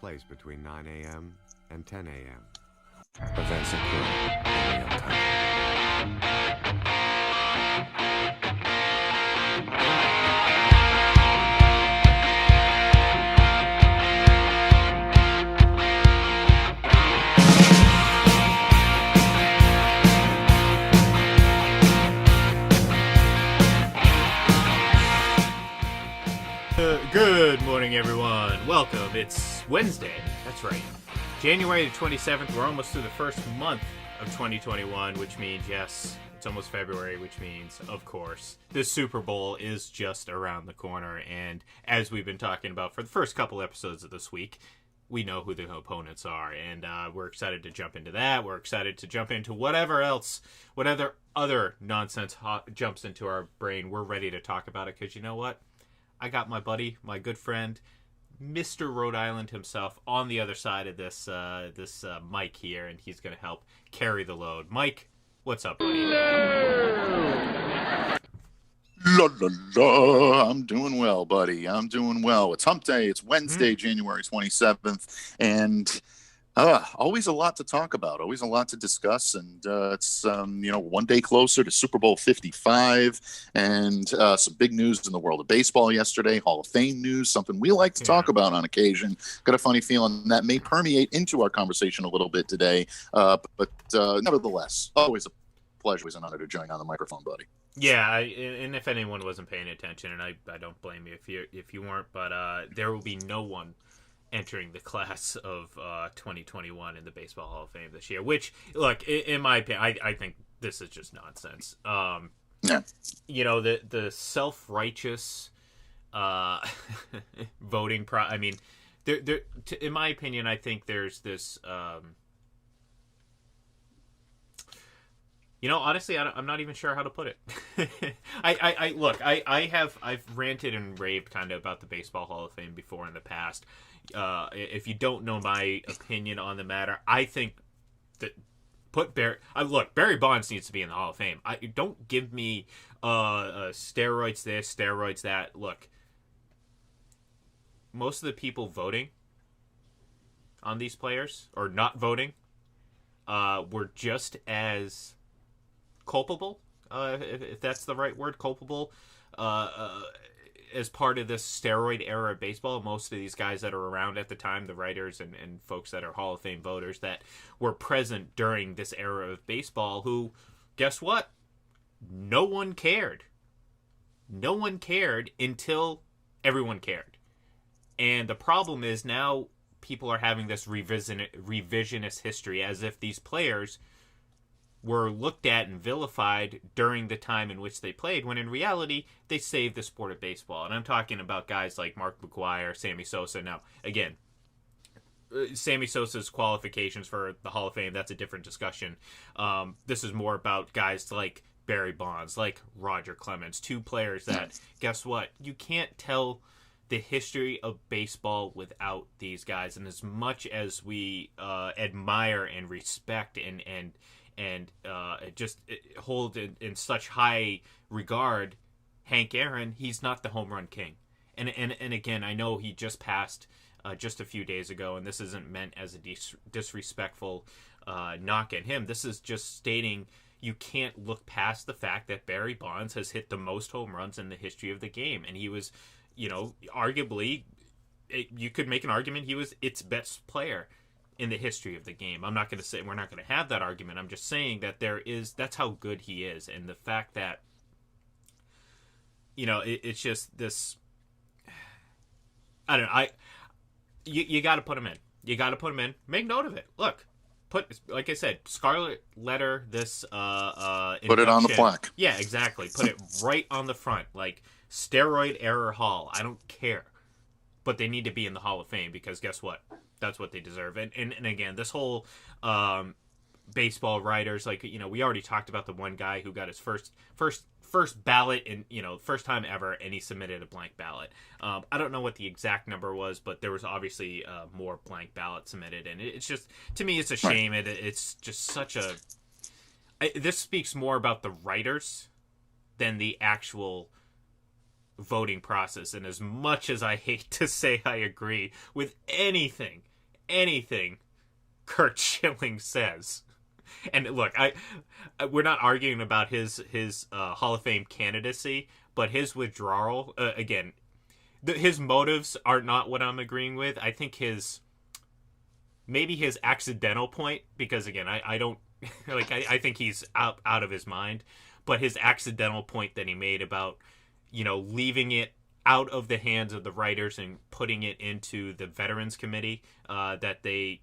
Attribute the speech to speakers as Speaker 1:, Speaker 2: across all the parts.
Speaker 1: place between 9 a.m. and 10 a.m. Events occur in real time.
Speaker 2: Good morning, everyone. Welcome. It's Wednesday. That's right. January the 27th. We're almost through the first month of 2021, which means, yes, it's almost February, which means, of course, the Super Bowl is just around the corner. And as we've been talking about for the first couple episodes of this week, we know who the opponents are. And we're excited to jump into that. We're excited to jump into whatever else, whatever other nonsense jumps into our brain. We're ready to talk about it because you know what? I got my buddy, my good friend, Mr. Rhode Island himself, on the other side of this mic here, and he's going to help carry the load. Mike, what's up, buddy?
Speaker 3: La, la, la. I'm doing well, buddy. I'm doing well. It's hump day. It's Wednesday, January 27th, and always a lot to talk about, always a lot to discuss, and it's one day closer to Super Bowl 55, and some big news in the world of baseball yesterday, Hall of Fame news, something we like to talk about on occasion. Got a funny feeling that may permeate into our conversation a little bit today, but nevertheless, always a pleasure, always an honor to join on the microphone, buddy.
Speaker 2: Yeah, and if anyone wasn't paying attention, and I don't blame you if you weren't, but there will be no one entering the class of 2021 in the Baseball Hall of Fame this year, which, look, in my opinion, I think this is just nonsense.
Speaker 3: Yeah.
Speaker 2: You know, the self-righteous voting I mean, in my opinion, I think there's this... honestly, I'm not even sure how to put it. I've ranted and raved kind of about the Baseball Hall of Fame before in the past. If you don't know my opinion on the matter, I think that Barry Bonds needs to be in the Hall of Fame. Don't give me steroids this, steroids that. Look, most of the people voting on these players, or not voting, were just as culpable, if that's the right word, culpable, as part of this steroid era of baseball. Most of these guys that are around at the time, the writers and folks that are Hall of Fame voters that were present during this era of baseball, who, guess what? No one cared. No one cared until everyone cared. And the problem is now people are having this revisionist history as if these players were looked at and vilified during the time in which they played, when in reality, they saved the sport of baseball. And I'm talking about guys like Mark McGwire, Sammy Sosa. Now, again, Sammy Sosa's qualifications for the Hall of Fame, that's a different discussion. This is more about guys like Barry Bonds, like Roger Clemens, two players that, guess what? You can't tell the history of baseball without these guys. And as much as we admire and respect and just hold in such high regard Hank Aaron, he's not the home run king. And again, I know he just passed just a few days ago, and this isn't meant as a disrespectful knock at him. This is just stating you can't look past the fact that Barry Bonds has hit the most home runs in the history of the game, and he was, arguably, you could make an argument he was its best player in the history of the game. I'm not going to say we're not going to have that argument. I'm just saying that that's how good he is. And the fact that, it's just this, I don't know. You got to put him in. You got to put him in. Make note of it. Look, like I said, scarlet letter this,
Speaker 3: put it on the plaque.
Speaker 2: Yeah, exactly. Put it right on the front. Like, steroid era hall. I don't care. But they need to be in the Hall of Fame because guess what? That's what they deserve. And again, this whole baseball writers, like, we already talked about the one guy who got his first ballot in, first time ever, and he submitted a blank ballot. I don't know what the exact number was, but there was obviously more blank ballots submitted. And it's just, to me, it's a shame. Right. It's just such a... this speaks more about the writers than the actual voting process. And as much as I hate to say I agree with anything anything Curt Schilling says. And look, we're not arguing about his Hall of Fame candidacy, but his withdrawal, again, his motives are not what I'm agreeing with. I think maybe his accidental point, because again, I don't like, I think he's out of his mind, but his accidental point that he made about, leaving it out of the hands of the writers and putting it into the Veterans Committee, that they,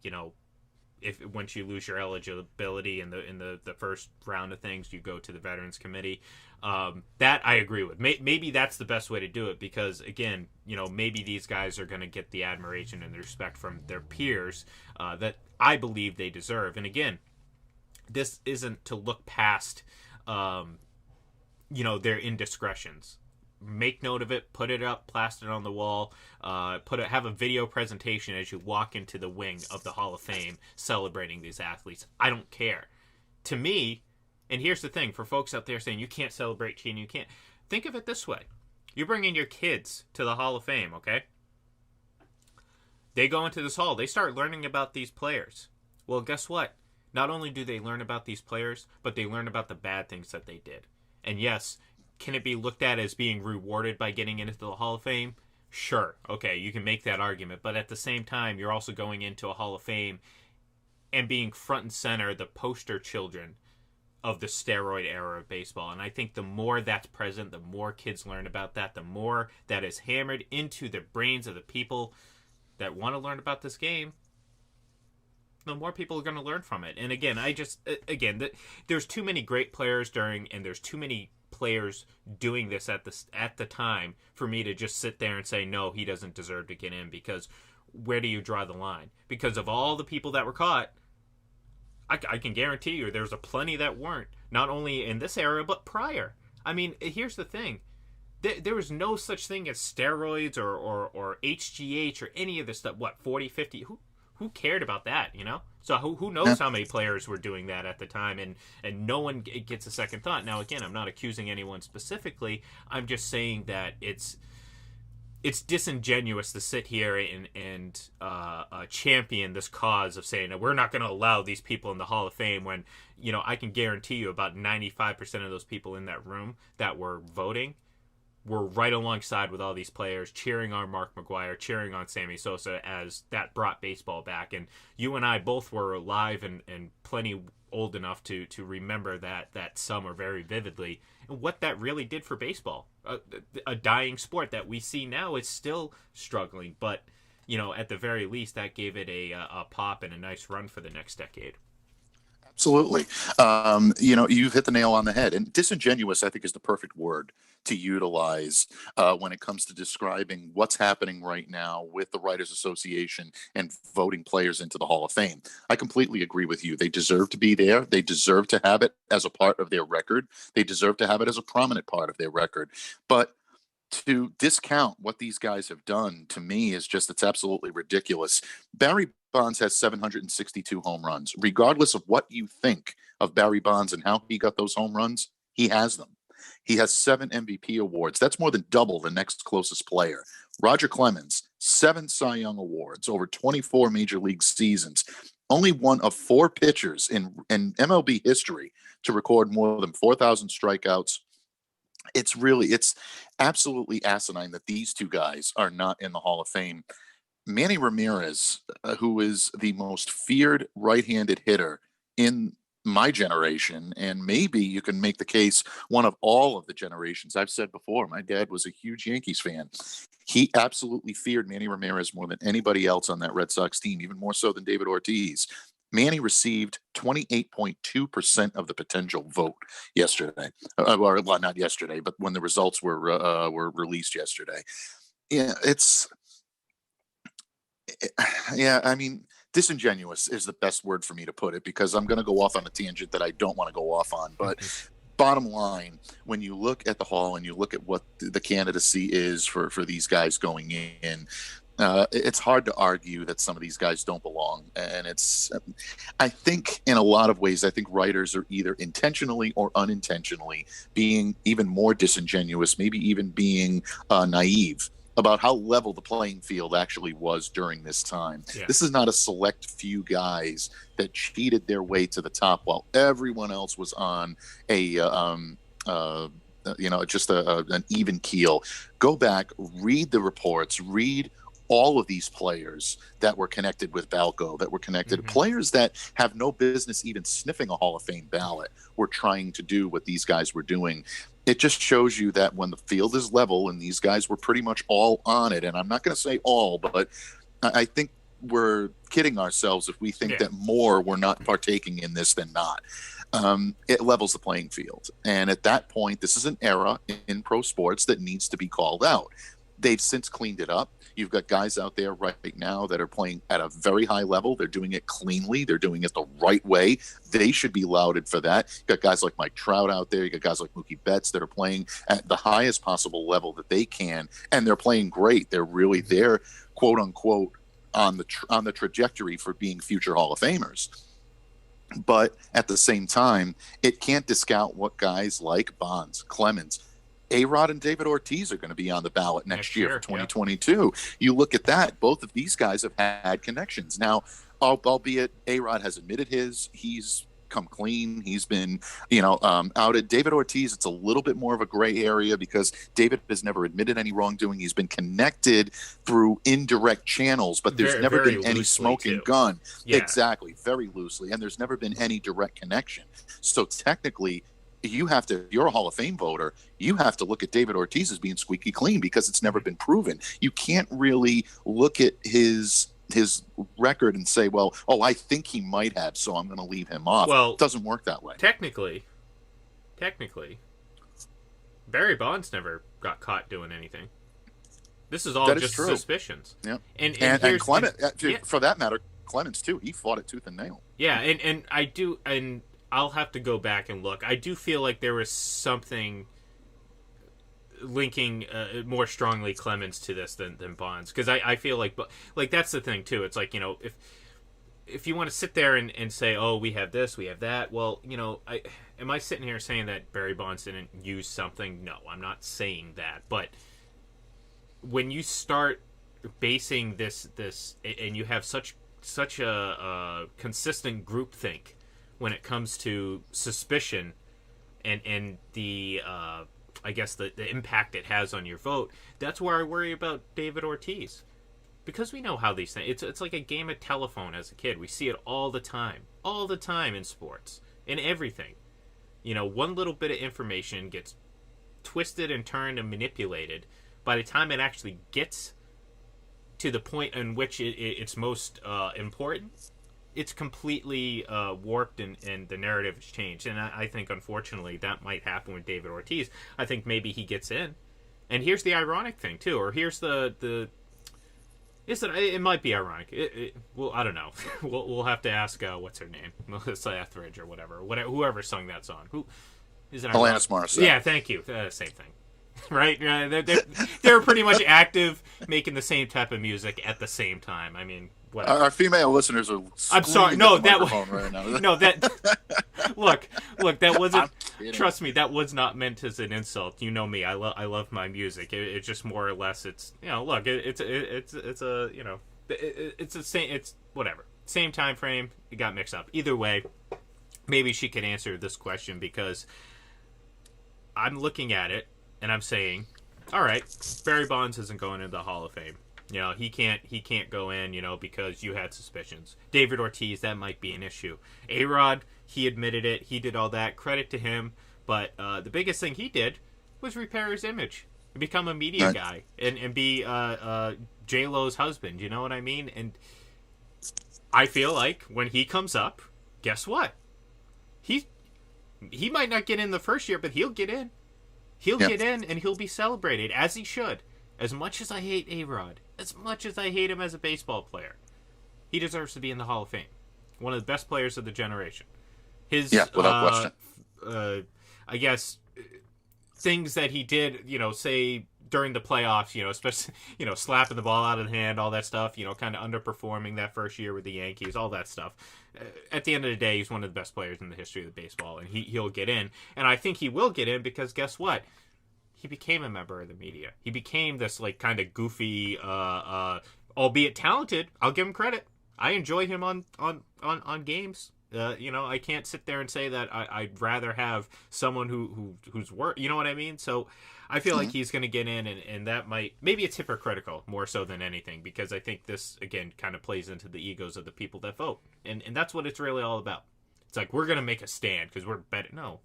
Speaker 2: if once you lose your eligibility in the first round of things, you go to the Veterans Committee. That I agree with. Maybe that's the best way to do it, because again, maybe these guys are going to get the admiration and the respect from their peers that I believe they deserve. And again, this isn't to look past, their indiscretions. Make note of it, put it up, plaster it on the wall, have a video presentation as you walk into the wing of the Hall of Fame celebrating these athletes. I don't care. To me, and here's the thing, for folks out there saying you can't celebrate cheating, you can't, think of it this way. You're bringing your kids to the Hall of Fame, okay? They go into this hall, they start learning about these players. Well, guess what? Not only do they learn about these players, but they learn about the bad things that they did. And yes, can it be looked at as being rewarded by getting into the Hall of Fame? Sure. Okay, you can make that argument. But at the same time, you're also going into a Hall of Fame and being front and center, the poster children of the steroid era of baseball. And I think the more that's present, the more kids learn about that, the more that is hammered into the brains of the people that want to learn about this game, the more people are going to learn from it. And again, there's too many great players and there's too many players doing this at the time for me to just sit there and say, no, he doesn't deserve to get in, because where do you draw the line? Because of all the people that were caught, I can guarantee you there's a plenty that weren't, not only in this era, but prior. I mean, here's the thing. There was no such thing as steroids or HGH or any of this stuff. What, 40, 50? Who cared about that, So who knows how many players were doing that at the time, and no one gets a second thought. Now, again, I'm not accusing anyone specifically. I'm just saying that it's disingenuous to sit here and champion this cause of saying that we're not going to allow these people in the Hall of Fame when, I can guarantee you about 95% of those people in that room that were voting were right alongside with all these players, cheering on Mark McGwire, cheering on Sammy Sosa, as that brought baseball back. And you and I both were alive and plenty old enough to remember that summer very vividly, and what that really did for baseball. A dying sport that we see now is still struggling, but at the very least, that gave it a pop and a nice run for the next decade.
Speaker 3: Absolutely. You've hit the nail on the head. And disingenuous, I think, is the perfect word to utilize when it comes to describing what's happening right now with the Writers Association and voting players into the Hall of Fame. I completely agree with you. They deserve to be there. They deserve to have it as a part of their record. They deserve to have it as a prominent part of their record. But to discount what these guys have done, to me, it's absolutely ridiculous. Barry Bonds has 762 home runs. Regardless of what you think of Barry Bonds and how he got those home runs, he has them. He has 7 MVP awards. That's more than double the next closest player. Roger Clemens, 7 Cy Young awards over 24 major league seasons. Only one of 4 pitchers in MLB history to record more than 4,000 strikeouts. It's absolutely asinine that these two guys are not in the Hall of Fame. Manny Ramirez, who is the most feared right-handed hitter in my generation, and maybe you can make the case one of all of the generations. I've said before, my dad was a huge Yankees fan. He absolutely feared Manny Ramirez more than anybody else on that Red Sox team, even more so than David Ortiz. Manny received 28.2% of the potential vote yesterday. Well, not yesterday, but when the results were released yesterday. I mean, disingenuous is the best word for me to put it, because I'm going to go off on a tangent that I don't want to go off on. But bottom line, when you look at the Hall and you look at what the candidacy is for these guys going in, it's hard to argue that some of these guys don't belong. And I think in a lot of ways, I think writers are either intentionally or unintentionally being even more disingenuous, maybe even being naive about how level the playing field actually was during this time.
Speaker 2: Yeah.
Speaker 3: This is not a select few guys that cheated their way to the top while everyone else was on a just an even keel. Go back, read the reports, read all of these players that were connected with Balco, that were connected, players that have no business even sniffing a Hall of Fame ballot, were trying to do what these guys were doing. It just shows you that when the field is level, and these guys were pretty much all on it, and I'm not going to say all, but I think we're kidding ourselves if we think that more were not partaking in this than not. It levels the playing field. And at that point, this is an era in pro sports that needs to be called out. They've since cleaned it up. You've got guys out there right now that are playing at a very high level. They're doing it cleanly. They're doing it the right way. They should be lauded for that. You've got guys like Mike Trout out there. You got guys like Mookie Betts that are playing at the highest possible level that they can, and they're playing great. They're really there, quote unquote, on the trajectory for being future Hall of Famers. But at the same time, it can't discount what guys like Bonds, Clemens, A-Rod, and David Ortiz are going to be on the ballot next year for 2022. Yeah. You look at that, both of these guys have had connections. Now, albeit A-Rod has admitted he's come clean. He's been, outed. David Ortiz, it's a little bit more of a gray area because David has never admitted any wrongdoing. He's been connected through indirect channels, but there's never been any smoking gun. Yeah. Exactly. Very loosely. And there's never been any direct connection. So technically, you're a Hall of Fame voter, you have to look at David Ortiz as being squeaky clean because it's never been proven. You can't really look at his record and say, well, I think he might have, so I'm going to leave him off. Well, it doesn't work that way.
Speaker 2: Technically, Barry Bonds never got caught doing anything. This is all just suspicions.
Speaker 3: Yeah, and Clemens, for that matter, Clemens too. He fought it tooth and nail.
Speaker 2: Yeah, and I do, and I'll have to go back and look. I do feel like there was something linking more strongly Clemens to this than Bonds, because I feel like that's the thing too. It's like, if you want to sit there and say, oh, we have this, we have that, well, am I sitting here saying that Barry Bonds didn't use something? No, I'm not saying that. But when you start basing this and you have such a consistent groupthink when it comes to suspicion and the I guess the impact it has on your vote, that's where I worry about David Ortiz. Because we know how these things, it's like a game of telephone as a kid. We see it all the time in sports, in everything. One little bit of information gets twisted and turned and manipulated. By the time it actually gets to the point in which it's most important, it's completely warped and the narrative has changed. And I think, unfortunately, that might happen with David Ortiz. I think maybe he gets in. And here's the ironic thing, too. Or here's it might be ironic. Well, I don't know. We'll have to ask, what's her name? Melissa Etheridge or whatever. Whoever sung that song. Who is it?
Speaker 3: Alanis Morissette.
Speaker 2: Yeah, thank you. Same thing. Right? They're pretty much active, making the same type of music at the same time. I mean,
Speaker 3: our female listeners are.
Speaker 2: I'm sorry. No, that was
Speaker 3: right now.
Speaker 2: No, that. Look. That wasn't. Trust me, that was not meant as an insult. You know me. I love my music. It's just more or less. It's Look. It's a it's the same. It's whatever. Same time frame. It got mixed up. Either way, maybe she could answer this question, because I'm looking at it and I'm saying, all right, Barry Bonds isn't going into the Hall of Fame. He can't go in, because you had suspicions. David Ortiz, that might be an issue. A-Rod, he admitted it. He did all that. Credit to him. But the biggest thing he did was repair his image, become a media guy, and be J-Lo's husband. You know what I mean? And I feel like when he comes up, guess what? He might not get in the first year, but he'll get in. He'll get in, and he'll be celebrated, as he should. As much as I hate A-Rod, as much as I hate him as a baseball player, he deserves to be in the Hall of Fame. One of the best players of the generation.
Speaker 3: Without question.
Speaker 2: I guess things that he did, say during the playoffs, especially, slapping the ball out of the hand, all that stuff, kind of underperforming that first year with the Yankees, all that stuff. At the end of the day, he's one of the best players in the history of the baseball, and he'll get in. And I think he will get in because guess what? he became a member of the media. He became this like kind of goofy, albeit talented. I'll give him credit. I enjoy him on games. I can't sit there and say that I'd rather have someone who's work. You know what I mean? So I feel like he's going to get in, and that maybe it's hypocritical more so than anything, because I think this again kind of plays into the egos of the people that vote, and that's what it's really all about. It's like, we're going to make a stand because we're better. No,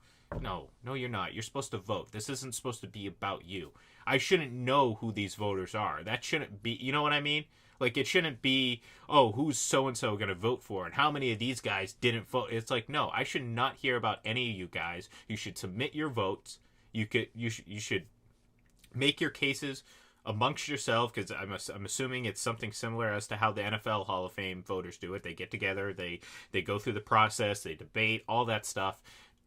Speaker 2: you're not. You're supposed to vote. This isn't supposed to be about you. I shouldn't know who these voters are. That shouldn't be, you know what I mean? Like, it shouldn't be, oh, who's so-and-so going to vote for, and how many of these guys didn't vote. It's like, no, I should not hear about any of you guys. You should submit your votes. You should make your cases amongst yourself, because I'm assuming it's something similar as to how the NFL Hall of Fame voters do it. They get together, they go through the process, they debate, all that stuff.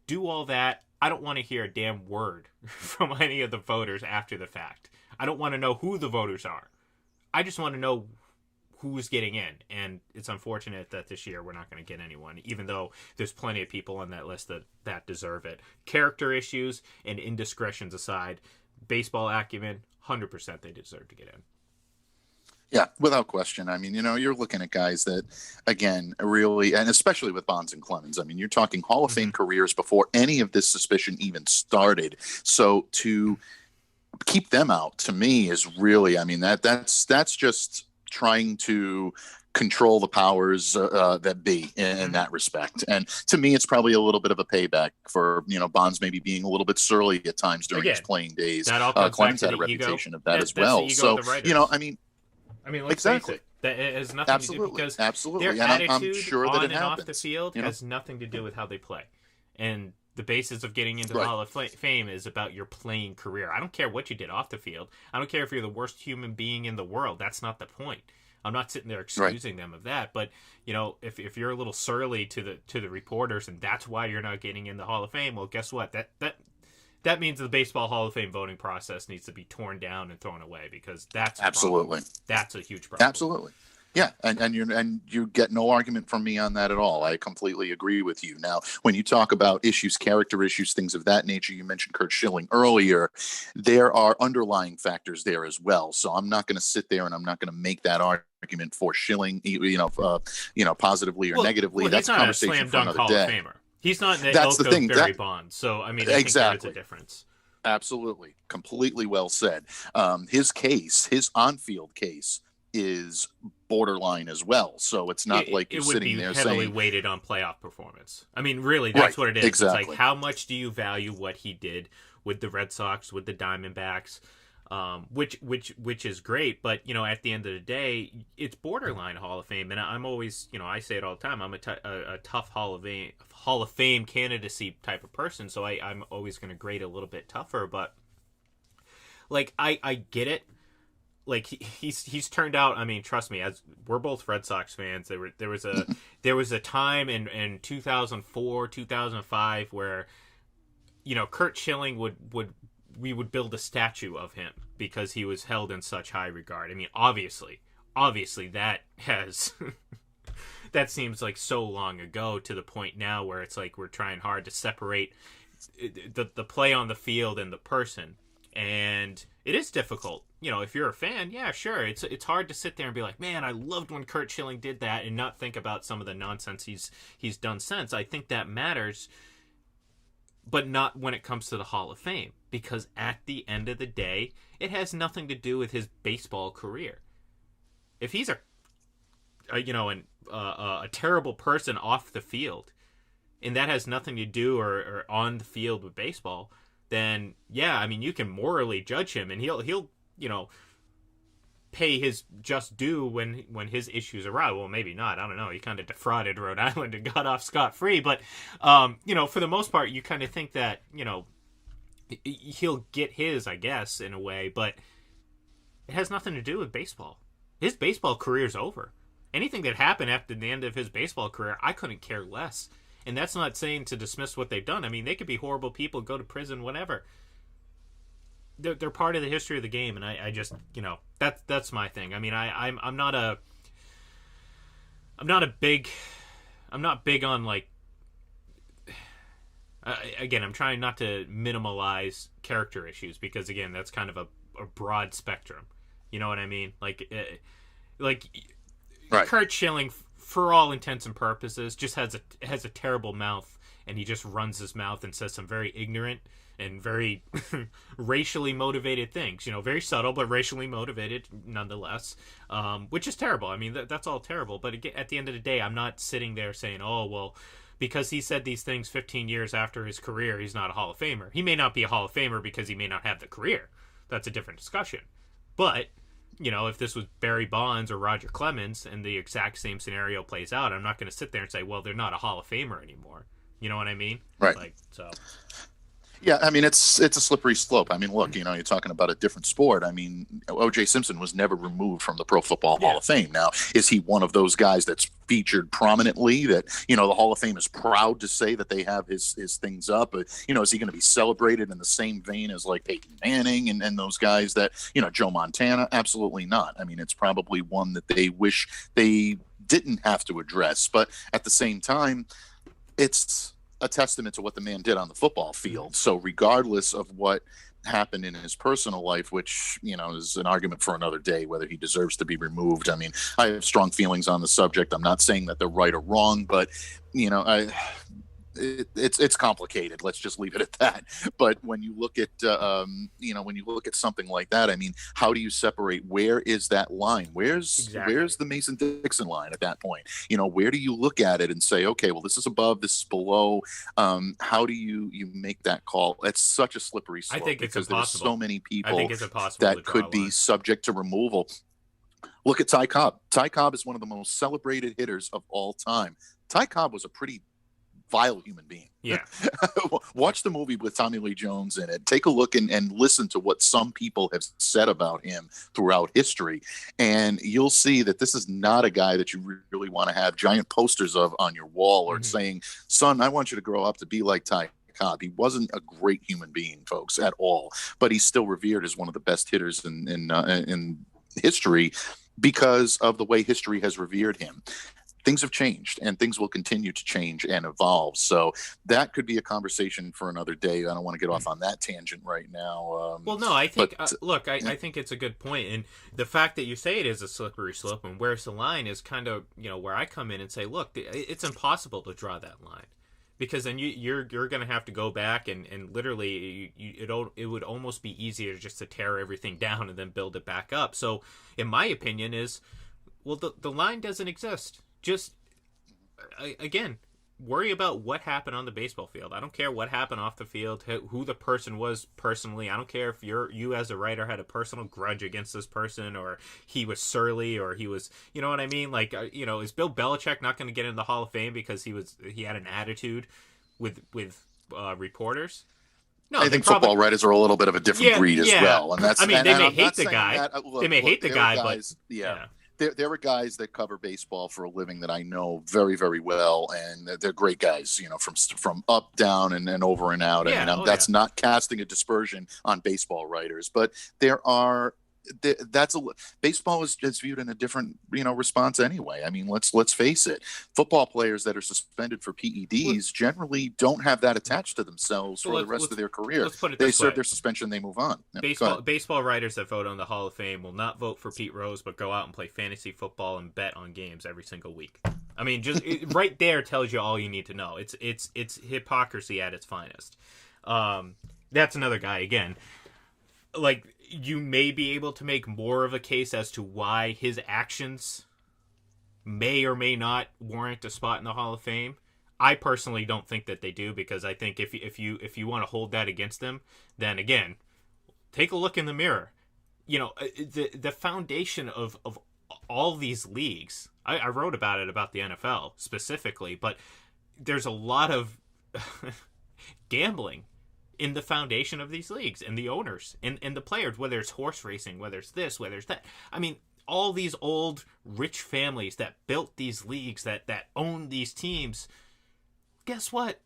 Speaker 2: Do all that. I don't want to hear a damn word from any of the voters after the fact. I don't want to know who the voters are. I just want to know who's getting in. And it's unfortunate that this year we're not going to get anyone, even though there's plenty of people on that list that deserve it. Character issues and indiscretions aside, baseball acumen, 100% they deserve to get in.
Speaker 3: Yeah, without question. I mean, you're looking at guys that, again, really, and especially with Bonds and Clemens, I mean, you're talking Hall of Fame careers before any of this suspicion even started. So to keep them out, to me, is really, I mean, that's just trying to control the powers that be in that respect. And to me, it's probably a little bit of a payback for, Bonds maybe being a little bit surly at times during his playing days.
Speaker 2: That all comes
Speaker 3: Clemens
Speaker 2: back to
Speaker 3: had a
Speaker 2: the
Speaker 3: reputation
Speaker 2: ego.
Speaker 3: of that as well. So,
Speaker 2: I mean, let's face it. That has nothing to do, because their attitude
Speaker 3: I'm sure
Speaker 2: on
Speaker 3: that it
Speaker 2: and
Speaker 3: happens.
Speaker 2: off the field has nothing to do with how they play. And the basis of getting into the Hall of Fame is about your playing career. I don't care what you did off the field. I don't care if you're the worst human being in the world. That's not the point. I'm not sitting there excusing them of that. But, if you're a little surly to the reporters and that's why you're not getting in the Hall of Fame, well, guess what? That means the Baseball Hall of Fame voting process needs to be torn down and thrown away, because that's a huge problem.
Speaker 3: Absolutely. Yeah, and you get no argument from me on that at all. I completely agree with you. Now, when you talk about issues, character issues, things of that nature, you mentioned Curt Schilling earlier. There are underlying factors there as well. So I'm not going to sit there and I'm not going to make that argument for Schilling, positively or negatively. That's a conversation for another day.
Speaker 2: Hall of Famer. He's not in the ilk of Barry Bonds. So, I mean, I think there is a difference.
Speaker 3: Absolutely. Completely well said. His on-field case is borderline as well. So it's not like you're sitting there saying...
Speaker 2: It would be heavily weighted on playoff performance. I mean, really, that's what it is.
Speaker 3: Exactly.
Speaker 2: It's like, how much do you value what he did with the Red Sox, with the Diamondbacks, which is great. But, at the end of the day, it's borderline Hall of Fame. And I'm always, I say it all the time, I'm a tough Hall of Fame candidacy type of person. So I'm always going to grade a little bit tougher. But, like, I get it. Like, he's turned out. I mean, trust me, as we're both Red Sox fans, there was a time in 2004, 2005 where, Curt Schilling we would build a statue of him because he was held in such high regard. I mean, obviously that has that seems like so long ago, to the point now where it's like we're trying hard to separate the play on the field and the person, and it is difficult. If you're a fan, yeah, sure. It's hard to sit there and be like, man, I loved when Curt Schilling did that, and not think about some of the nonsense he's done since. I think that matters, but not when it comes to the Hall of Fame, because at the end of the day, it has nothing to do with his baseball career. If he's a terrible person off the field, and that has nothing to do or on the field with baseball, then yeah, I mean, you can morally judge him, and he'll pay his just due when his issues arise. Well, maybe not. I don't know. He kind of defrauded Rhode Island and got off scot-free. But, for the most part, you kind of think that, he'll get his, I guess, in a way. But it has nothing to do with baseball. His baseball career's over. Anything that happened after the end of his baseball career, I couldn't care less. And that's not saying to dismiss what they've done. I mean, they could be horrible people, go to prison, whatever. They're part of the history of the game, and I just, that's my thing. I mean, I'm not big on, like, again, I'm trying not to minimalize character issues because, again, that's kind of a broad spectrum. You know what I mean? Like
Speaker 3: Right.
Speaker 2: Kurt Schilling, for all intents and purposes, just has a terrible mouth, and he just runs his mouth and says some very ignorant and very racially motivated things. You know, very subtle but racially motivated nonetheless, which is terrible. I mean, that's all terrible. But again, at the end of the day, I'm not sitting there saying, oh, well, because he said these things 15 years after his career, he's not a Hall of Famer. He may not be a Hall of Famer because he may not have the career. That's a different discussion. But, you know, if this was Barry Bonds or Roger Clemens and the exact same scenario plays out, I'm not going to sit there and say, well, they're not a Hall of Famer anymore. You know what I mean?
Speaker 3: Right.
Speaker 2: Like, so.
Speaker 3: Yeah, I mean, it's a slippery slope. I mean, look, you know, you're talking about a different sport. I mean, O.J. Simpson was never removed from the Pro Football Hall of Fame. Now, is he one of those guys that's featured prominently that, you know, the Hall of Fame is proud to say that they have his things up? But, you know, is he going to be celebrated in the same vein as like Peyton Manning and those guys that, you know, Joe Montana? Absolutely not. I mean, it's probably one that they wish they didn't have to address. But at the same time, it's a testament to what the man did on the football field. So regardless of what happened in his personal life, which, you know, is an argument for another day, whether he deserves to be removed. I mean, I have strong feelings on the subject. I'm not saying that they're right or wrong, but, you know, it's complicated. Let's just leave it at that. But when you look at, you know, when you look at something like that, I mean, how do you separate? Where is that line? Where's the Mason-Dixon line at that point? You know, where do you look at it and say, okay, well, this is above, this is below. How do you make that call? It's such a slippery slope.
Speaker 2: I think it's
Speaker 3: because
Speaker 2: impossible.
Speaker 3: there's so many people
Speaker 2: that
Speaker 3: could be subject to removal. Look at Ty Cobb. Ty Cobb is one of the most celebrated hitters of all time. Ty Cobb was a pretty vile human being.
Speaker 2: Yeah.
Speaker 3: Watch the movie with Tommy Lee Jones in it. Take a look and listen to what some people have said about him throughout history. And you'll see that this is not a guy that you really want to have giant posters of on your wall or saying, son, I want you to grow up to be like Ty Cobb. He wasn't a great human being, folks, at all. But he's still revered as one of the best hitters in history because of the way history has revered him. Things have changed and things will continue to change and evolve. So that could be a conversation for another day. I don't want to get off on that tangent right now.
Speaker 2: Well, no, I think, look, I think it's a good point. And the fact that you say it is a slippery slope and where's the line is kind of, you know, where I come in and say, look, it's impossible to draw that line. Because then you're going to have to go back and literally it would almost be easier just to tear everything down and then build it back up. So in my opinion is, well, the line doesn't exist. Just, again, worry about what happened on the baseball field. I don't care what happened off the field, who the person was personally. I don't care if you as a writer had a personal grudge against this person or he was surly or he was, you know what I mean? Like, you know, is Bill Belichick not going to get in the Hall of Fame because he had an attitude with reporters? No,
Speaker 3: I think football writers are a little bit of a different breed as well. And that's,
Speaker 2: I mean, they may hate the guy.
Speaker 3: But yeah. There are guys that cover baseball for a living that I know very, very well, and they're great guys, you know, from up, down, and over and out.
Speaker 2: Yeah,
Speaker 3: and that's not casting a dispersion on baseball writers, but baseball is viewed in a different, you know, response anyway. I mean, let's face it. Football players that are suspended for PEDs generally don't have that attached to themselves for the rest of their career. They serve their suspension, they move on.
Speaker 2: Baseball writers that vote on the Hall of Fame will not vote for Pete Rose, but go out and play fantasy football and bet on games every single week. I mean, just right there tells you all you need to know. It's hypocrisy at its finest. That's another guy again. Like, you may be able to make more of a case as to why his actions may or may not warrant a spot in the Hall of Fame. I personally don't think that they do, because I think if you want to hold that against them, then again, take a look in the mirror. You know, the foundation of all these leagues. I wrote about the NFL specifically, but there's a lot of gambling in the foundation of these leagues and the owners and the players, whether it's horse racing, whether it's this, whether it's that. I mean, all these old rich families that built these leagues that own these teams, guess what?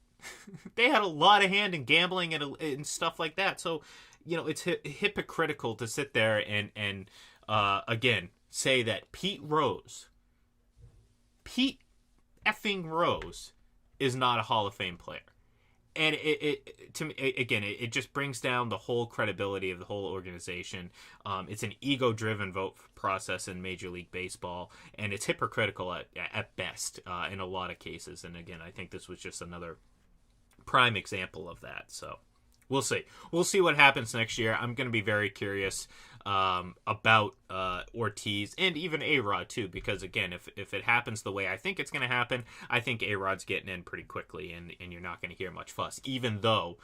Speaker 2: They had a lot of hand in gambling and stuff like that. So, you know, it's hypocritical to sit there and again, say that Pete effing Rose is not a Hall of Fame player. And it to me, again, it just brings down the whole credibility of the whole organization. It's an ego-driven vote process in Major League Baseball, and it's hypocritical at best in a lot of cases. And again, I think this was just another prime example of that. So we'll see. We'll see what happens next year. I'm going to be very curious about Ortiz and even A-Rod too, because again, if it happens the way I think it's going to happen, I think A-Rod's getting in pretty quickly, and you're not going to hear much fuss, even though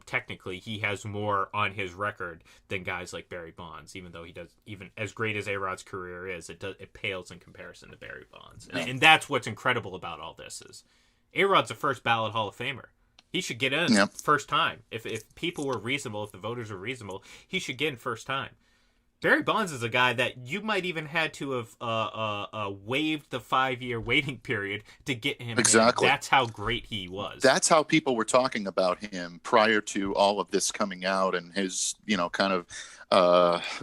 Speaker 2: technically he has more on his record than guys like Barry Bonds, even though he does, even as great as A-Rod's career is, it pales in comparison to Barry Bonds. And that's what's incredible about all this is A-Rod's a first ballot Hall of Famer. He should get in first time. If people were reasonable, if the voters were reasonable, he should get in first time. Barry Bonds is a guy that you might even had to have waived the 5-year waiting period to get him.
Speaker 3: Exactly.
Speaker 2: In. That's how great he was.
Speaker 3: That's how people were talking about him prior to all of this coming out, and his, kind of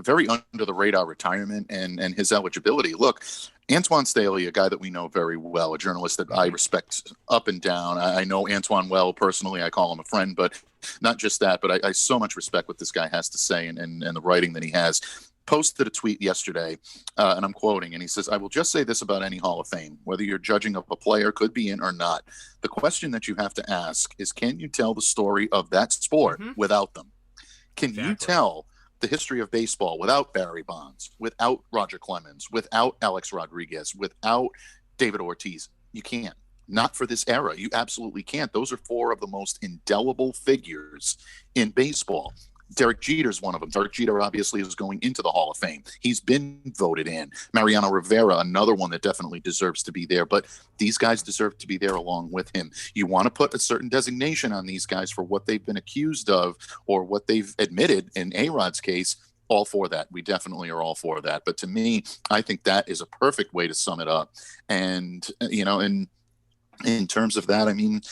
Speaker 3: very under the radar retirement and his eligibility. Look, Antoine Staley, a guy that we know very well, a journalist that I respect up and down. I know Antoine well personally. I call him a friend, but not just that. But I so much respect what this guy has to say and the writing that he has. Posted a tweet yesterday, and I'm quoting, and he says, "I will just say this about any Hall of Fame, whether you're judging of a player could be in or not. The question that you have to ask is, can you tell the story of that sport without them? Can you tell the history of baseball without Barry Bonds, without Roger Clemens, without Alex Rodriguez, without David Ortiz? You can't. Not for this era. You absolutely can't. Those are 4 of the most indelible figures in baseball. Derek Jeter's one of them. Derek Jeter obviously is going into the Hall of Fame. He's been voted in. Mariano Rivera, another one that definitely deserves to be there. But these guys deserve to be there along with him. You want to put a certain designation on these guys for what they've been accused of or what they've admitted. In A-Rod's case, all for that. We definitely are all for that. But to me, I think that is a perfect way to sum it up. And, in terms of that, I mean,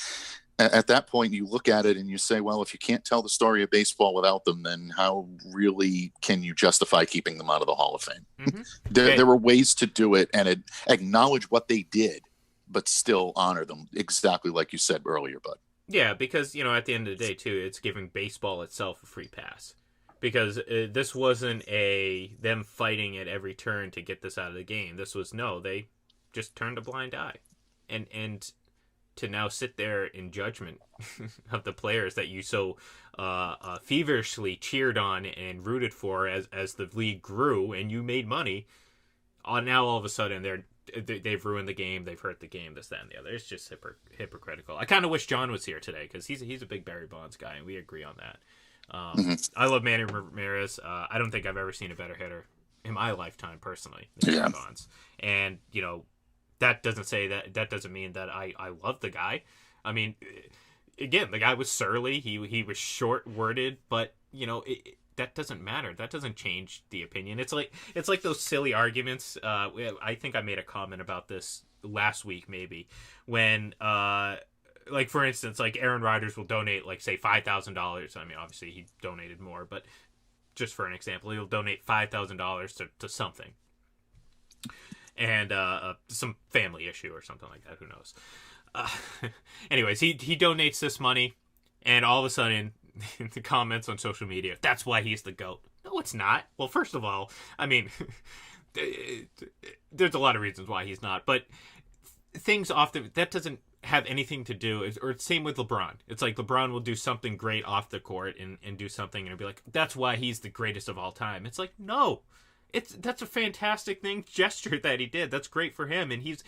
Speaker 3: at that point, you look at it and you say, well, if you can't tell the story of baseball without them, then how really can you justify keeping them out of the Hall of Fame? Mm-hmm. There were ways to do it and acknowledge what they did, but still honor them, exactly like you said earlier, Bud.
Speaker 2: Yeah, because, at the end of the day, too, it's giving baseball itself a free pass. Because this wasn't them fighting at every turn to get this out of the game. This was, they just turned a blind eye. And to now sit there in judgment of the players that you so feverishly cheered on and rooted for as the league grew and you made money, now all of a sudden they've ruined the game, they've hurt the game, this, that, and the other. It's just hypocritical. I kind of wish John was here today because he's a big Barry Bonds guy, and we agree on that. I love Manny Ramirez. I don't think I've ever seen a better hitter in my lifetime, personally, than Barry Bonds. And, that doesn't mean that I love the guy. I mean, again, the guy was surly. He was short-worded, but that doesn't matter. That doesn't change the opinion. It's like those silly arguments. I think I made a comment about this last week, maybe, when like for instance, like Aaron Rodgers will donate, like, say $5,000. I mean, obviously he donated more, but just for an example, he'll donate $5,000 to something. And some family issue or something like that. Who knows? Anyways, he donates this money, and all of a sudden, in the comments on social media, that's why he's the GOAT. No, it's not. Well, first of all, I mean, there's a lot of reasons why he's not, but things often, that doesn't have anything to do, or same with LeBron. It's like LeBron will do something great off the court and do something, and it'll be like, that's why he's the greatest of all time. It's like, no. That's a fantastic gesture that he did. That's great for him, and he's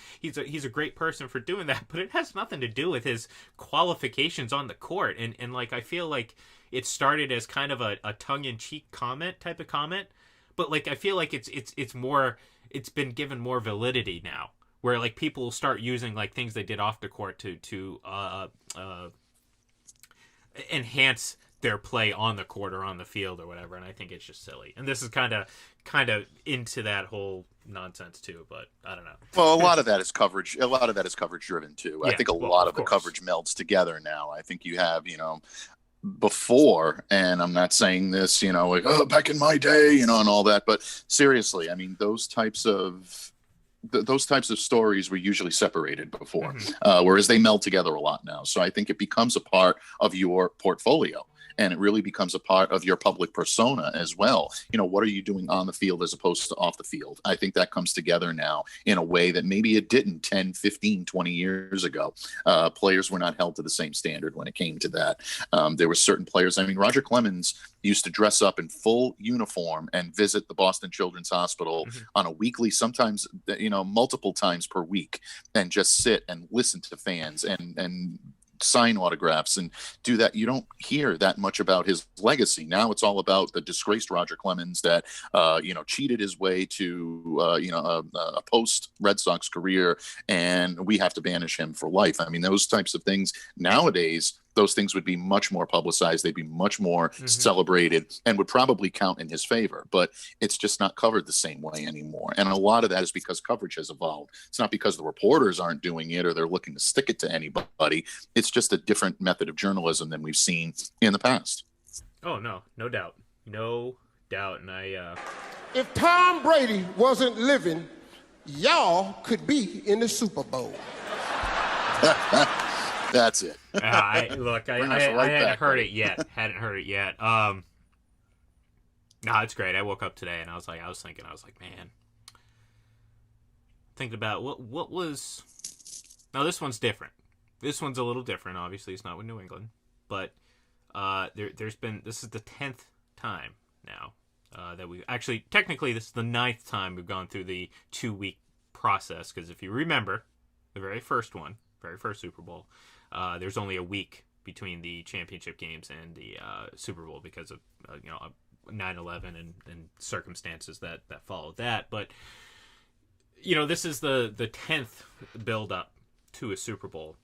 Speaker 2: a great person for doing that. But it has nothing to do with his qualifications on the court. And like, I feel like it started as kind of a tongue-in-cheek type of comment, but like I feel like it's been given more validity now, where like people will start using like things they did off the court to enhance their play on the court or on the field or whatever, and I think it's just silly. And this is kind of into that whole nonsense too, but I don't know.
Speaker 3: Well, a lot of that is coverage. A lot of that is coverage driven too.
Speaker 2: Yeah,
Speaker 3: I think a lot of the coverage melds together now. I think you have, before, and I'm not saying this, like, oh, back in my day, and all that, but seriously, I mean, those types of those types of stories were usually separated before, whereas they meld together a lot now. So I think it becomes a part of your portfolio. And it really becomes a part of your public persona as well. What are you doing on the field as opposed to off the field? I think that comes together now in a way that maybe it didn't 10, 15, 20 years ago. Players were not held to the same standard when it came to that. There were certain players. I mean, Roger Clemens used to dress up in full uniform and visit the Boston Children's Hospital on a weekly, sometimes, multiple times per week, and just sit and listen to fans and sign autographs and do that. You don't hear that much about his legacy. Now it's all about the disgraced Roger Clemens that, cheated his way to, a post Red Sox career, and we have to banish him for life. I mean, those types of things nowadays, those things would be much more publicized. They'd be much more celebrated and would probably count in his favor. But it's just not covered the same way anymore. And a lot of that is because coverage has evolved. It's not because the reporters aren't doing it or they're looking to stick it to anybody. It's just a different method of journalism than we've seen in the past.
Speaker 2: Oh, no doubt. No doubt. And
Speaker 4: if Tom Brady wasn't living, y'all could be in the Super Bowl.
Speaker 3: That's it.
Speaker 2: I hadn't heard it yet. No, it's great. I woke up today and I was thinking, man, thinking about what was. Now this one's different. This one's a little different. Obviously, it's not with New England, but this is the 10th time now that we actually, technically, this is the 9th time we've gone through the 2-week process. Because if you remember, the very first Super Bowl. There's only a week between the championship games and the Super Bowl because of 9/11 and circumstances that followed that. But this is the 10th build up to a Super Bowl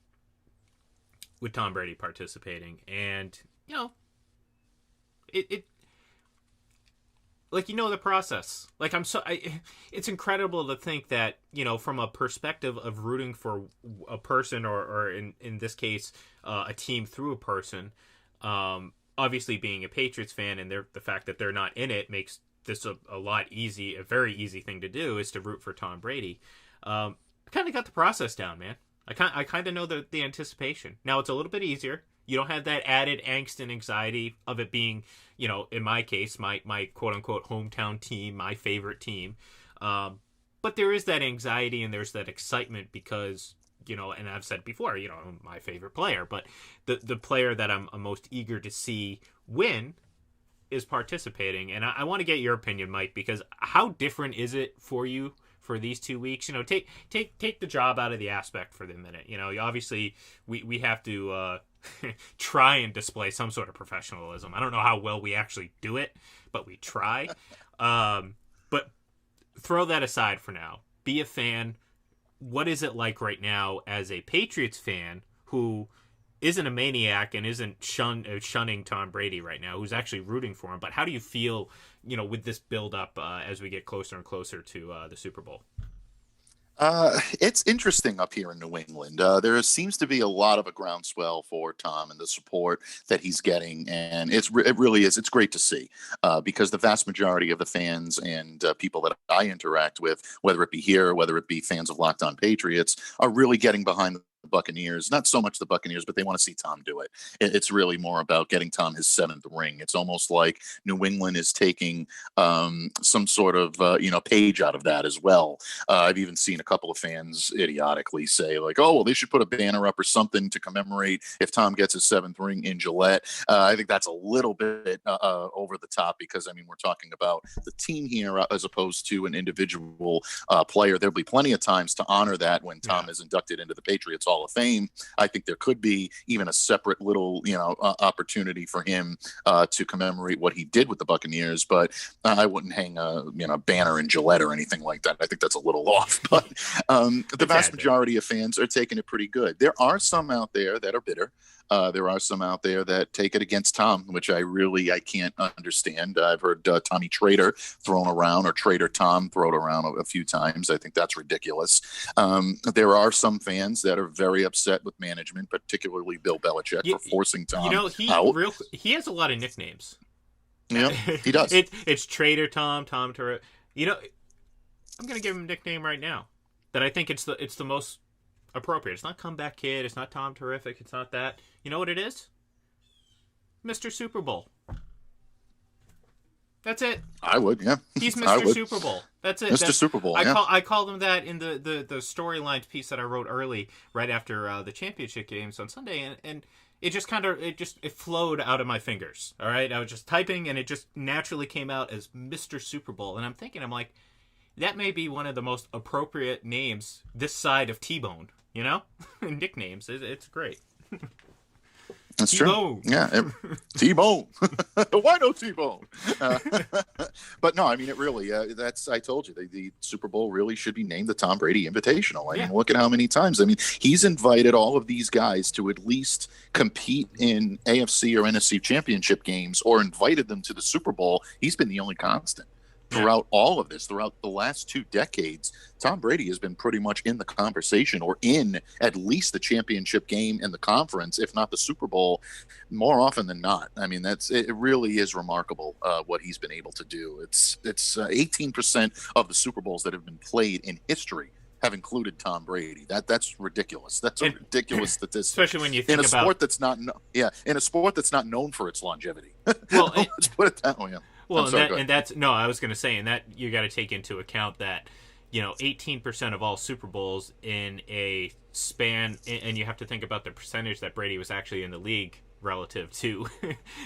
Speaker 2: with Tom Brady participating, and it the process. It's incredible to think that, from a perspective of rooting for a person or in this case, a team through a person, obviously being a Patriots fan and the fact that they're not in it makes this a very easy thing to do is to root for Tom Brady. I kind of got the process down, man. I kind of know the anticipation. Now it's a little bit easier. You don't have that added angst and anxiety of it being, in my case, my quote-unquote hometown team, my favorite team. But there is that anxiety and there's that excitement because, and I've said before, my favorite player. But the player that I'm most eager to see win is participating. And I want to get your opinion, Mike, because how different is it for you for these 2 weeks? Take the job out of the aspect for the minute. Obviously, we have to... try and display some sort of professionalism. I don't know how well we actually do it, but we try. But throw that aside for now. Be a fan. What is it like right now as a Patriots fan who isn't a maniac and isn't shunning Tom Brady right now, who's actually rooting for him? But how do you feel, with this build up as we get closer and closer to the Super Bowl?
Speaker 3: It's interesting up here in New England. There seems to be a lot of a groundswell for Tom and the support that he's getting, and it really is. It's great to see because the vast majority of the fans and people that I interact with, whether it be here, whether it be fans of Locked On Patriots, are really getting behind the Buccaneers. Not so much the Buccaneers, but they want to see Tom do it. It's really more about getting Tom his 7th ring. It's almost like New England is taking some sort of page out of that as well. I've even seen a couple of fans idiotically say oh, well, they should put a banner up or something to commemorate if Tom gets his 7th ring in Gillette. I think that's a little bit over the top because we're talking about the team here as opposed to an individual player. There'll be plenty of times to honor that when Tom is inducted into the Patriots Hall of Fame. I think there could be even a separate little, opportunity for him to commemorate what he did with the Buccaneers. But I wouldn't hang a banner in Gillette or anything like that. I think that's a little off. But the vast majority of fans are taking it pretty good. There are some out there that are bitter. There are some out there that take it against Tom, which I can't understand. I've heard Tommy Trader thrown around or Trader Tom thrown around a few times. I think that's ridiculous. There are some fans that are very upset with management, particularly Bill Belichick, for forcing Tom out.
Speaker 2: He has a lot of nicknames.
Speaker 3: Yeah, he does.
Speaker 2: It's Trader Tom, Tom Trader. I'm going to give him a nickname right now. that I think it's the most appropriate. It's not Comeback Kid. It's not Tom Terrific. It's not that. You know what it is? Mr. Super Bowl. That's it.
Speaker 3: I would, yeah.
Speaker 2: He's Mr. Super Bowl. That's it.
Speaker 3: Mr. Super Bowl,
Speaker 2: I called him that in the storyline piece that I wrote early, right after the championship games on Sunday, and it just it flowed out of my fingers. All right, I was just typing, and it just naturally came out as Mr. Super Bowl, and I'm like, that may be one of the most appropriate names this side of T-Bone. You know, nicknames. It's great.
Speaker 3: That's
Speaker 2: T-Bone.
Speaker 3: True. Yeah, T-Bone. Why no T-Bone? But no, I mean, it really, that's, I told you, the Super Bowl really should be named the Tom Brady Invitational. I mean, look at how many times. I mean, he's invited all of these guys to at least compete in AFC or NFC championship games, or invited them to the Super Bowl. He's been the only constant. Throughout all of this, throughout the last 2 decades, Tom Brady has been pretty much in the conversation, or in at least the championship game in the conference, if not the Super Bowl, more often than not. I mean, it really is remarkable what he's been able to do. It's 18% of the Super Bowls that have been played in history have included Tom Brady. That's ridiculous. That's a ridiculous statistic,
Speaker 2: especially when you think
Speaker 3: in a sport that's not known for its longevity.
Speaker 2: Well,
Speaker 3: let's put it that way.
Speaker 2: Well, I was going to say, and that you got to take into account that, 18% of all Super Bowls in a span, and you have to think about the percentage that Brady was actually in the league relative to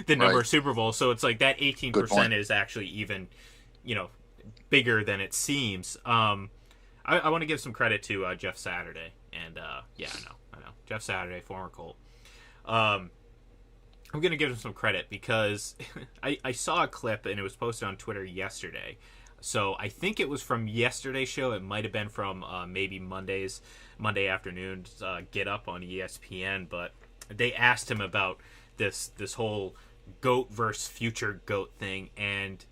Speaker 2: the number of Super Bowls. So it's like that 18% is actually even, bigger than it seems. I want to give some credit to Jeff Saturday, and I know Jeff Saturday, former Colt. I'm going to give him some credit because I saw a clip, and it was posted on Twitter yesterday. So I think it was from yesterday's show. It might have been from maybe Monday afternoon's Get Up on ESPN. But they asked him about this whole GOAT versus future GOAT thing, and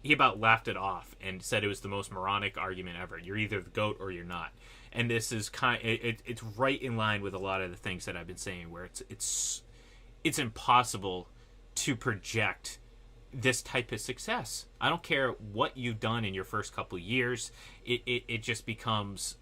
Speaker 2: he about laughed it off and said it was the most moronic argument ever. You're either the GOAT or you're not. And this is it's right in line with a lot of the things that I've been saying, where it's impossible to project this type of success. I don't care what you've done in your first couple of years. It just becomes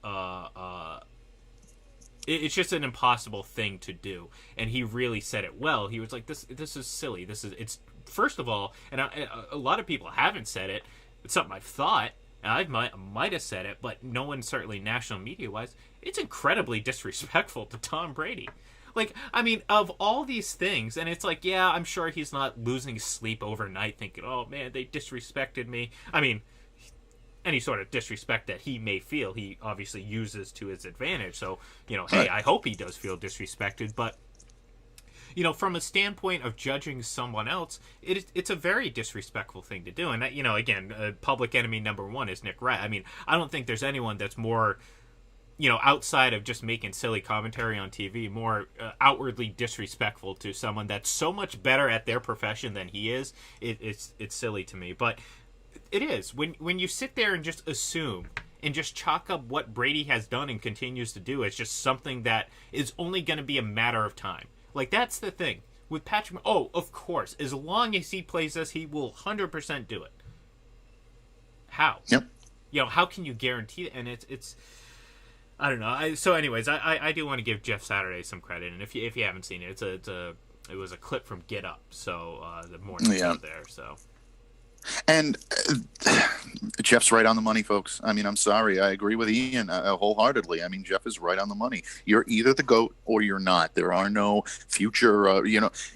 Speaker 2: it's just an impossible thing to do. And he really said it well. He was like, this is silly. It's first of all, and a lot of people haven't said it. It's something I've thought, and I might have said it, but no one, certainly national media wise, it's incredibly disrespectful to Tom Brady. Like, I mean, of all these things, and it's like, yeah, I'm sure he's not losing sleep overnight thinking, oh, man, they disrespected me. I mean, any sort of disrespect that he may feel, he obviously uses to his advantage. So, hey, I hope he does feel disrespected. But, from a standpoint of judging someone else, it's a very disrespectful thing to do. And, again, public enemy number one is Nick Wright. I mean, I don't think there's anyone that's more... outside of just making silly commentary on TV, more outwardly disrespectful to someone that's so much better at their profession than he is. It's silly to me, but it is. When you sit there and just assume and just chalk up what Brady has done and continues to do as just something that is only going to be a matter of time. Like, that's the thing with Patrick. Oh, of course, as long as he plays us, he will 100% do it. How?
Speaker 3: Yep.
Speaker 2: How can you guarantee that? And it's. I don't know. So, anyways, I do want to give Jeff Saturday some credit, and if you haven't seen it, it was a clip from Get Up, so the morning show there. So,
Speaker 3: and Jeff's right on the money, folks. I mean, I'm sorry, I agree with Ian wholeheartedly. I mean, Jeff is right on the money. You're either the GOAT or you're not. There are no future.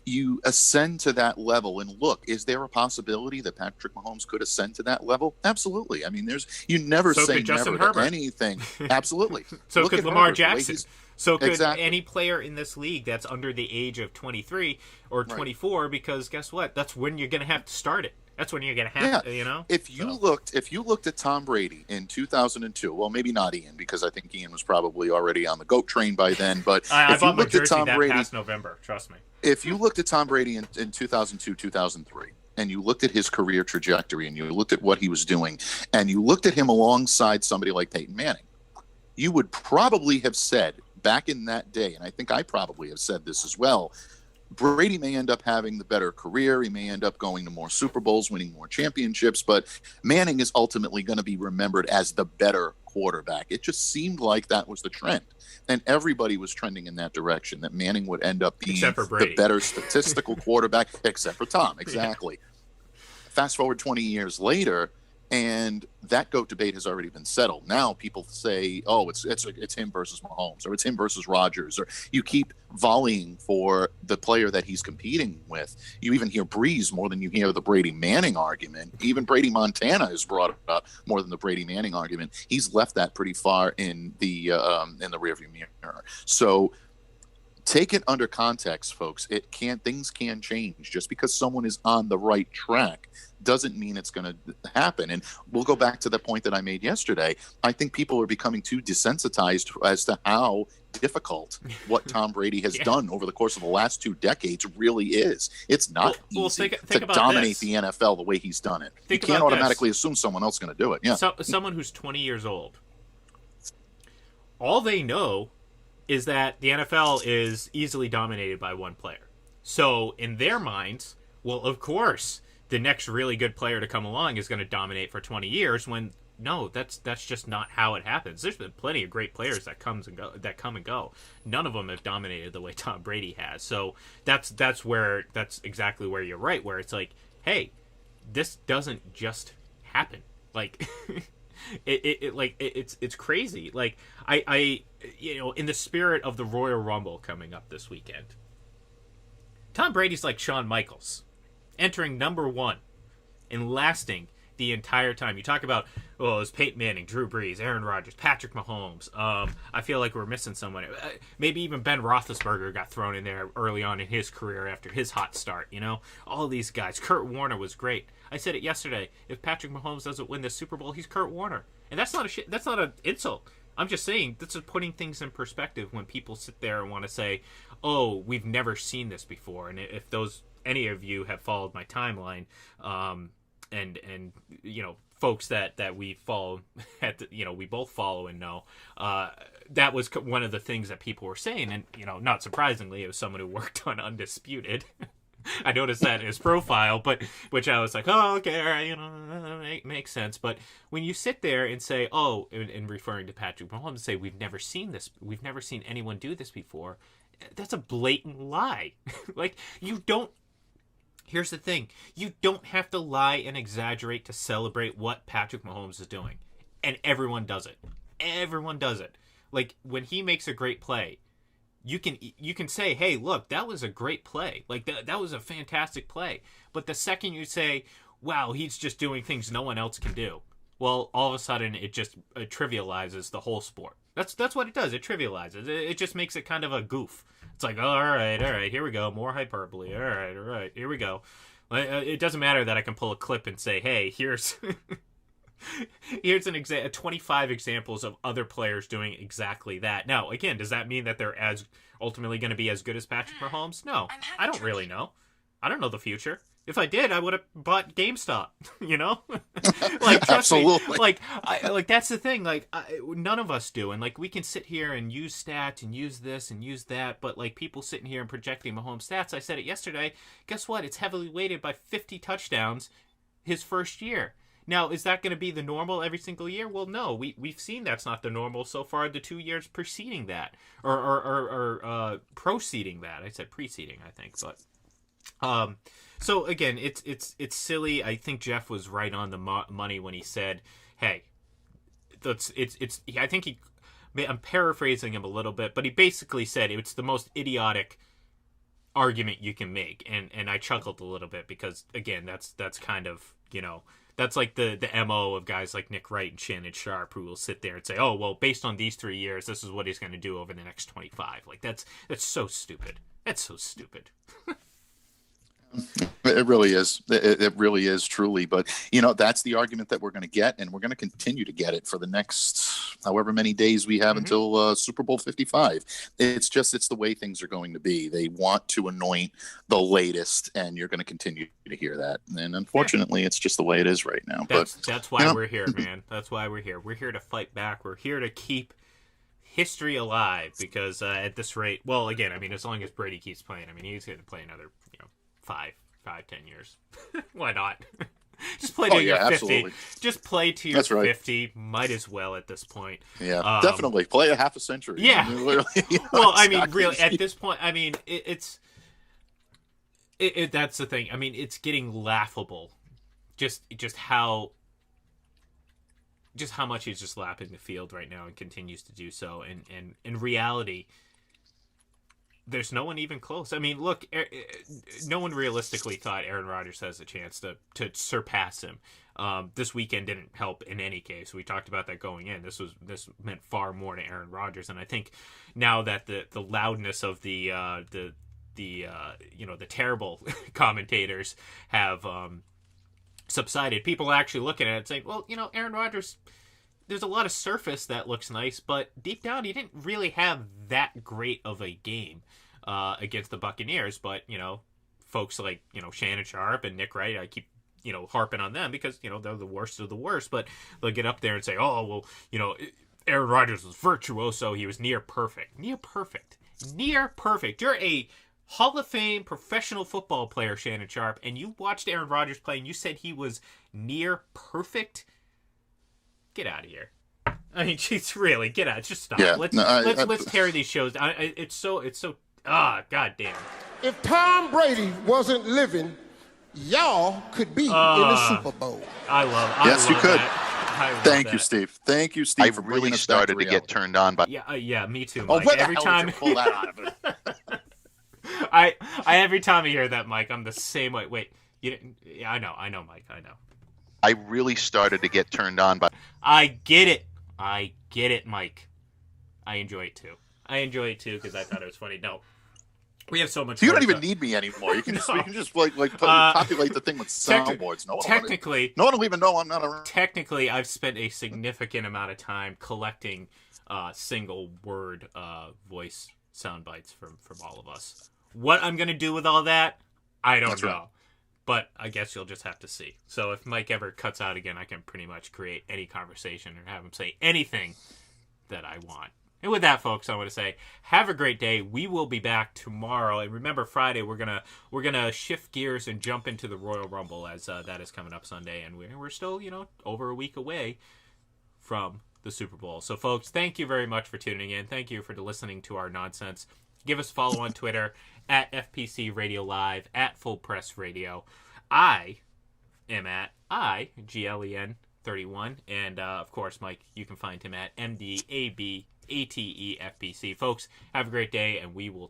Speaker 3: You ascend to that level, and look, is there a possibility that Patrick Mahomes could ascend to that level? Absolutely. I mean, you never say never to anything. Absolutely.
Speaker 2: So
Speaker 3: look
Speaker 2: could
Speaker 3: at
Speaker 2: Lamar
Speaker 3: Herbert,
Speaker 2: Jackson. So could any player in this league that's under the age of 23 or 24, because guess what? That's when you're going to have to start it. That's when you're going to have to,
Speaker 3: If you looked at Tom Brady in 2002, well, maybe not Ian, because I think Ian was probably already on the GOAT train by then. But
Speaker 2: I
Speaker 3: if you
Speaker 2: bought my
Speaker 3: looked at
Speaker 2: jersey
Speaker 3: Tom
Speaker 2: that
Speaker 3: Brady
Speaker 2: past November, trust me.
Speaker 3: If you looked at Tom Brady in 2002, 2003, and you looked at his career trajectory, and you looked at what he was doing, and you looked at him alongside somebody like Peyton Manning, you would probably have said back in that day, and I think I probably have said this as well, Brady may end up having the better career. He may end up going to more Super Bowls, winning more championships, but Manning is ultimately going to be remembered as the better quarterback. It just seemed like that was the trend. And everybody was trending in that direction, that Manning would end up being the better statistical quarterback, except for Tom. Exactly. Yeah. Fast forward 20 years later, and that GOAT debate has already been settled. Now people say, oh, it's him versus Mahomes, or it's him versus Rodgers, or you keep volleying for the player that he's competing with. You even hear Breeze more than you hear the Brady Manning argument. Even Brady Montana is brought up more than the Brady Manning argument. He's left that pretty far in the rearview mirror. So take it under context, folks. Things can change. Just because someone is on the right track doesn't mean it's going to happen. And we'll go back to the point that I made yesterday. I think people are becoming too desensitized as to how difficult what Tom Brady has done over the course of the last 2 decades really is. It's not easy to dominate the NFL the way he's done it. You can't automatically assume someone else is going to do it. Yeah.
Speaker 2: So, someone who's 20 years old, all they know is that the NFL is easily dominated by one player. So in their minds, well, of course, the next really good player to come along is going to dominate for 20 years, when no, that's just not how it happens. There's been plenty of great players that come and go. None of them have dominated the way Tom Brady has. So that's exactly where you're right, where it's like, hey, this doesn't just happen. Like it's crazy. Like I in the spirit of the Royal Rumble coming up this weekend, Tom Brady's like Shawn Michaels, entering number 1 and lasting the entire time. You talk about, it was Peyton Manning, Drew Brees, Aaron Rodgers, Patrick Mahomes. I feel like we're missing someone. Maybe even Ben Roethlisberger got thrown in there early on in his career after his hot start. All these guys. Kurt Warner was great. I said it yesterday. If Patrick Mahomes doesn't win the Super Bowl, he's Kurt Warner, and that's not that's not an insult. I'm just saying, this is putting things in perspective when people sit there and want to say, oh, we've never seen this before. And if any of you have followed my timeline, and folks that we follow we both follow and know, that was one of the things that people were saying. And not surprisingly, it was someone who worked on Undisputed. I noticed that in his profile, but which I was like, oh, okay, all right, makes sense. But when you sit there and say, oh, in referring to Patrick Mahomes, say we've never seen this, we've never seen anyone do this before, that's a blatant lie. Like, you don't. Here's the thing: you don't have to lie and exaggerate to celebrate what Patrick Mahomes is doing, and everyone does it. Everyone does it. Like, when he makes a great play, you can say, hey, look, that was a great play. Like, that was a fantastic play. But the second you say, wow, he's just doing things no one else can do, well, all of a sudden it just trivializes the whole sport. That's what it does. It trivializes. It just makes it kind of a goof. It's like, all right, here we go. More hyperbole. All right, here we go. It doesn't matter that I can pull a clip and say, hey, here's... Here's 25 examples of other players doing exactly that. Now, again, does that mean that they're ultimately going to be as good as Patrick Mahomes? No, I don't really know. I don't know the future. If I did, I would have bought GameStop. Like, trust
Speaker 3: Absolutely.
Speaker 2: me. Like that's the thing. Like, none of us do, and like we can sit here and use stats and use this and use that, but like people sitting here and projecting Mahomes stats. I said it yesterday. Guess what? It's heavily weighted by 50 touchdowns his first year. Now, is that going to be the normal every single year? Well, no. We've seen that's not the normal so far the 2 years preceding that, or preceding that. I said preceding, I think, but so again, it's silly. I think Jeff was right on the money when he said, "Hey, I think I'm paraphrasing him a little bit, but he basically said it's the most idiotic argument you can make," and I chuckled a little bit because again, that's kind of that's like the MO of guys like Nick Wright and Shannon Sharp, who will sit there and say, oh, well, based on these 3 years, this is what he's going to do over the next 25. Like, that's so stupid. That's so stupid.
Speaker 3: It really is. It really is, truly. But, that's the argument that we're going to get, and we're going to continue to get it for the next however many days we have until Super Bowl 55. It's the way things are going to be. They want to anoint the latest, and you're going to continue to hear that. And unfortunately, it's just the way it is right now.
Speaker 2: That's why we're here, man. That's why we're here. We're here to fight back. We're here to keep history alive because at this rate, well, again, I mean, as long as Brady keeps playing, I mean, he's going to play another, 5, 10 years. Why not? Just play till you're 50.
Speaker 3: Absolutely.
Speaker 2: Just play till you're
Speaker 3: That's right.
Speaker 2: 50. Might as well at this point.
Speaker 3: Yeah, definitely. Play a half a century.
Speaker 2: Yeah.
Speaker 3: Literally,
Speaker 2: Well, I mean, really, at this point, I mean, it's that's the thing. I mean, it's getting laughable. Just how much he's just lapping the field right now and continues to do so. And in reality, there's no one even close. I mean, look, no one realistically thought Aaron Rodgers has a chance to surpass him. This weekend didn't help in any case. We talked about that going in. This meant far more to Aaron Rodgers, and I think now that the loudness of the terrible commentators have subsided, people are actually looking at it and saying, well, Aaron Rodgers, there's a lot of surface that looks nice, but deep down he didn't really have that great of a game against the Buccaneers. But folks like Shannon Sharp and Nick Wright, I keep harping on them because they're the worst of the worst, but they'll get up there and say, oh well, Aaron Rodgers was virtuoso, he was near perfect. You're a Hall of Fame professional football player, Shannon Sharp, and you watched Aaron Rodgers play and you said he was near perfect. Get out of here. I mean, jeez, really, get out. Just stop.
Speaker 3: Yeah,
Speaker 2: let's tear these shows down. It's so goddamn.
Speaker 4: If Tom Brady wasn't living, y'all could be in the Super Bowl.
Speaker 2: I love
Speaker 3: Yes, you could. Thank you,
Speaker 2: that.
Speaker 3: Steve. Thank you, Steve.
Speaker 5: I've really started to get turned on by.
Speaker 2: Yeah, me too,
Speaker 3: Oh,
Speaker 2: Mike.
Speaker 3: where the
Speaker 2: Every
Speaker 3: hell
Speaker 2: time
Speaker 3: did you pull that out of it?
Speaker 2: I every time I hear that, Mike, I'm the same way. Wait, you didn't? Yeah, I know, Mike. I know.
Speaker 5: I really started to get turned on by.
Speaker 2: I get it, Mike. I enjoy it too because I thought it was funny. No, we have so much.
Speaker 3: You don't even need me anymore. You can just populate the thing with soundboards. No one will even know I'm not around.
Speaker 2: Technically, I've spent a significant amount of time collecting single word voice sound bites from all of us. What I'm gonna do with all that, I don't know.
Speaker 3: Right.
Speaker 2: But I guess you'll just have to see. So if Mike ever cuts out again, I can pretty much create any conversation or have him say anything that I want. And with that, folks, I want to say have a great day. We will be back tomorrow, and remember Friday we're gonna shift gears and jump into the Royal Rumble as that is coming up Sunday, and we're still over a week away from the Super Bowl. So, folks, thank you very much for tuning in. Thank you for listening to our nonsense. Give us a follow on Twitter at FPC Radio Live, at Full Press Radio. I am at IGLEN 31, and of course, Mike, you can find him at MDABATEFPC. Folks, have a great day, and we will talk.